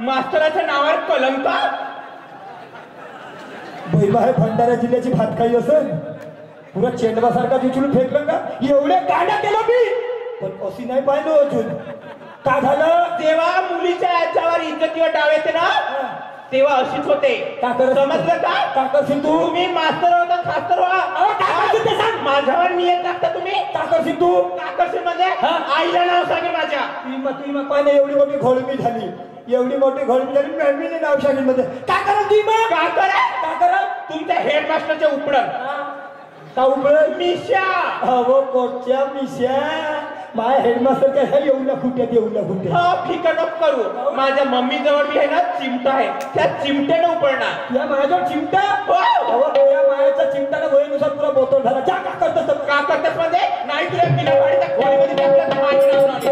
मास्तराच्या नावावर कलंक. भैबा हे भंडारा जिल्ह्याची भातकाई असेल. पुरा चेंडवासारखा उचलून फेकलं का? एवढे काढा केलं मी, पण अशी नाही पाहिलं अजून. का झालं? जेव्हा मुलीच्या याच्यावर इज्जतीवर डाव येते ना तेव्हा अशीच होते. समजलं का? का करशील तू? तुम्ही मास्तर होता खास्तर व्हा. माझ्यावर नियत टाकता तुम्ही. का करशील तू? का करशील म्हणजे आईला नाव सांगेल माझ्या. तुम्ही पाहिजे एवढी मोठी घोळमी झाली, एवढी मोठी घोळमी झाली, मॅडमीने नाव सांगेल म्हणजे काय करा तुम्ही? मग का करा तुमच्या हेडमास्टरच्या उपडन का उपडन? मिशा. हो कोटच्या मिशा. माझ्या हेडमास्टर काय आहे? येऊला फुट्यात येऊला फुट्या. हा फिकर नको करू. माझ्या मम्मी जवळ मी आहे ना चिमटा आहे, त्या चिमट्याने उपडणार. या माझ्याजवळ चिमटा? या मायाच्या चिमट्याला वयनुसार पुरा बोतल झाला. जा का करतोस? का करतोस म्हणजे नाही तुला बिना पाडीच्या खोलीमध्ये टाकलं तर माझी नाव नाही.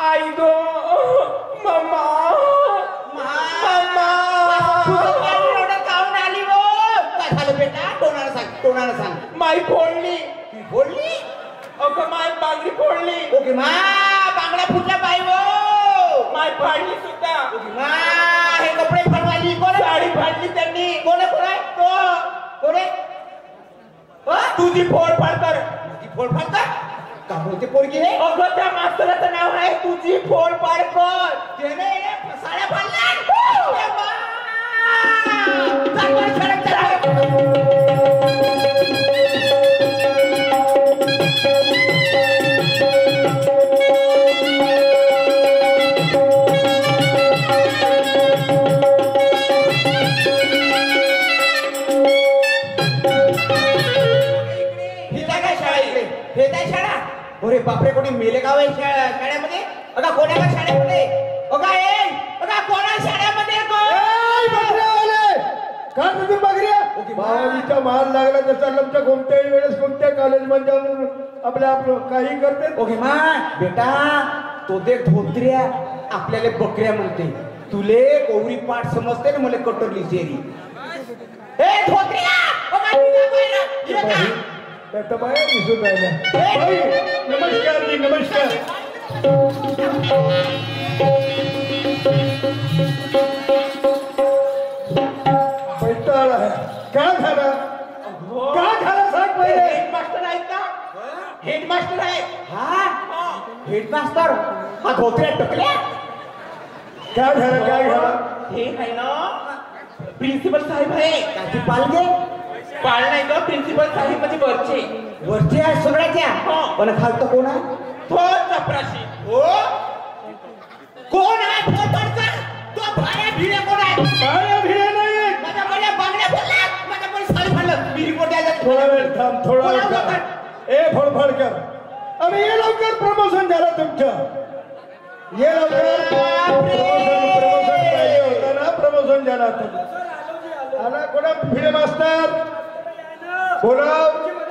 आई गो मम्मा काऊन आली वो? काय झालं बेटा? तोंडाला सांग. माई फोडली. बोलली? अगं माय बांगडी फोडली. ओके मा बांगडा फुटला पाय वो. माय फाडली सुद्धा. ओके मा हे कपडे फाडवाली कोण? साडी फाडली त्यांनी. कोण आहे? तो कोण? तुझी फोडफाड कर. माझी फोडफाड कर? का बोलते पोरगी हे? अगं त्या मास्तराचं नाव आहे तुझी फोडफाड कर. त्याने साड्या फाडल्या. अरे बापरे, कोणी मेले गाव आहे शाळेमध्ये? अगा कोणाला शाळेमध्ये? अगा कोणा शाळेमध्ये? का तुम्ही बघऱ्या? बावीचा माल लागला जसा लमच्या कोणत्याही वेळेस कोणत्या कॉलेजमध्ये जाऊन आपलं काही करते. ओके मा बेटा, तो दे धोत्र्या आपल्याला बकऱ्या म्हणते. तुले गौरी पाठ समजते ना? मला कटोरली शेरी. ए धोत्र्या बाहेर दिसून राहिला. नमस्कार जी, नमस्कार. बैताळ आहे. का झाला? का झाला सांग पहिले. हेडमास्टर आहेत का? हेडमास्टर आहेत. हा हेडमास्टर हा धोत्र्या टकल्या. काय झालं? काय झालं? हे आहे ना प्रिन्सिपल साहेब आहे. त्याची पालगे पाळ नाही का? प्रिन्सिपल साहेब म्हणजे वरचे. वरचे आहे सगळ्याच्या. पण खालतं कोण आहे? तो चपराशी. हो कोण आहे? तो भाड्या भिडे कोण आहे? काय भिडे नाही. माझ्या बड्या बांगड्या बोलल्या, माझ्या बडी साडी फाडलं. मी रिपोर्ट द्यायला. थोडा वेळ थांब, थोडा वेळ थांब. ए फडफडकर, अरे ये लवकर, प्रमोशन झालं तुमचं. ये लवकर. प्रमोशन पाहिजे होतं ना? प्रमोशन झालं तुमचं. आला कोणा? भिडे मास्तर बोला.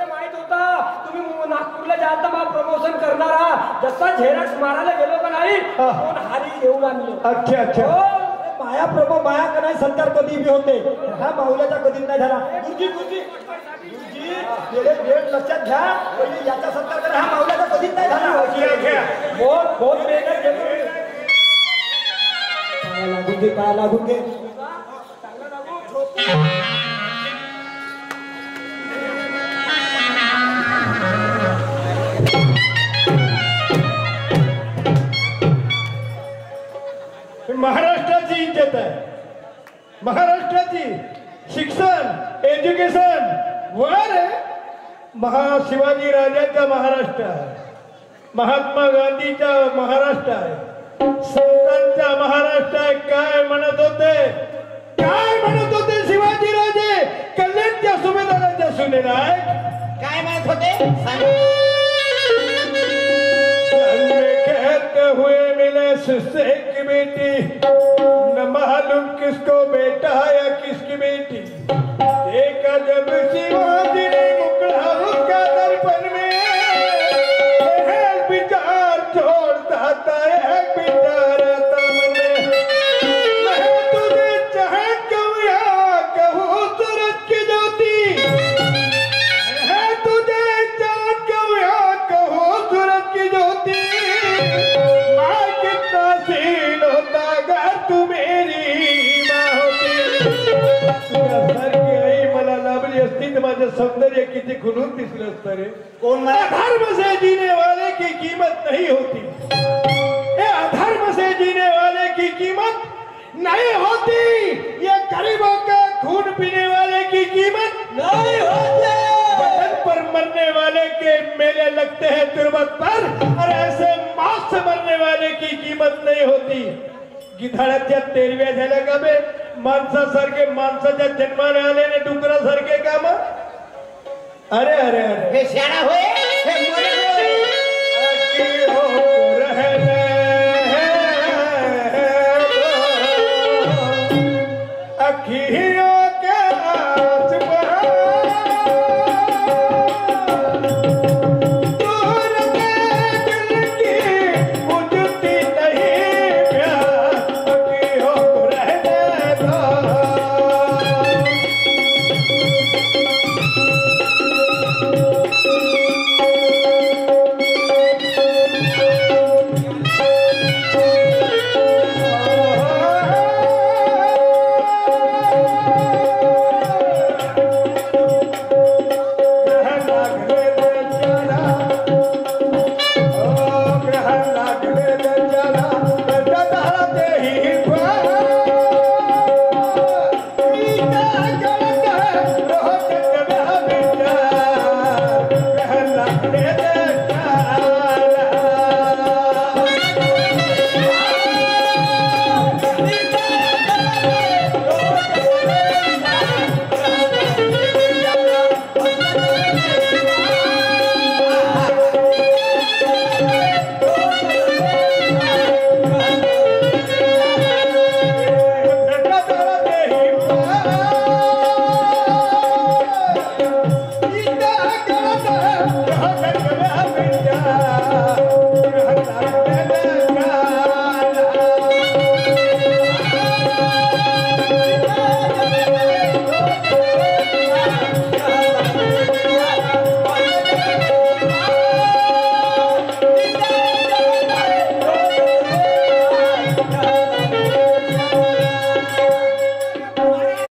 माहित होता तुम्ही नागपूरला जाल तर मला प्रमोशन करणारा. जसा झेरॉक्स मारायला गेलो का नाही कोण हारी येऊ लागलो. अच्छा अच्छा. माया प्रभू माया का नाही सत्कार कधी बी होते. हा माऊल्याचा कधी नाही झाला. गुरुजी गुरुजी गुरुजी वेळ लक्षात घ्या. पहिले याचा सत्कार करा. हा माऊल्याचा कधीच नाही झाला. बहुत मेहनत घेतो. काय लागून घे, काय लागून घे. महाराष्ट्राची इज्जत आहे. महाराष्ट्राची शिक्षण एज्युकेशन वर शिवाजी राजाचा महाराष्ट्र आहे. महात्मा गांधीचा महाराष्ट्र आहे. संतांचा महाराष्ट्र आहे. काय म्हणत होते? काय म्हणत होते शिवाजी राजे? कल्याणच्या सुभेदाराच्या सुनेला आहे. काय म्हणत होते? कहते हुए मिले सुसे की बेटी, न मालूम किसको बेटा या किसकी बेटी. देखा जब शिवाजी ने मुकड़ा उसका दर्पण में, एक विचार छोड़ता था एक विचार तमने. सौंदर्य किती खुलून दिसलं असतं रे. कोण मला अधर्म से जीने वाले की कीमत नहीं होती. ये अधर्म से जीने वाले की कीमत नहीं होती. ये गरीबों का खून पीने वाले की कीमत नहीं होते. वतन पर मरने वाले के मेले लगते हैं तुरबत पर, और ऐसे मौत से मरने वाले की कीमत नहीं होती. गिधाडाच्या तेरव्या झाल्या का बे माणसासारखे, माणसाच्या जन्माने आलेले डुकरासारखे काम. अरे अरे अरे हे शाळा होय हे मोरे होय. अकी हो रहने अखियों के आसमां दूर के दिल की बुझती नहीं प्यास. अखियों को रहने दो.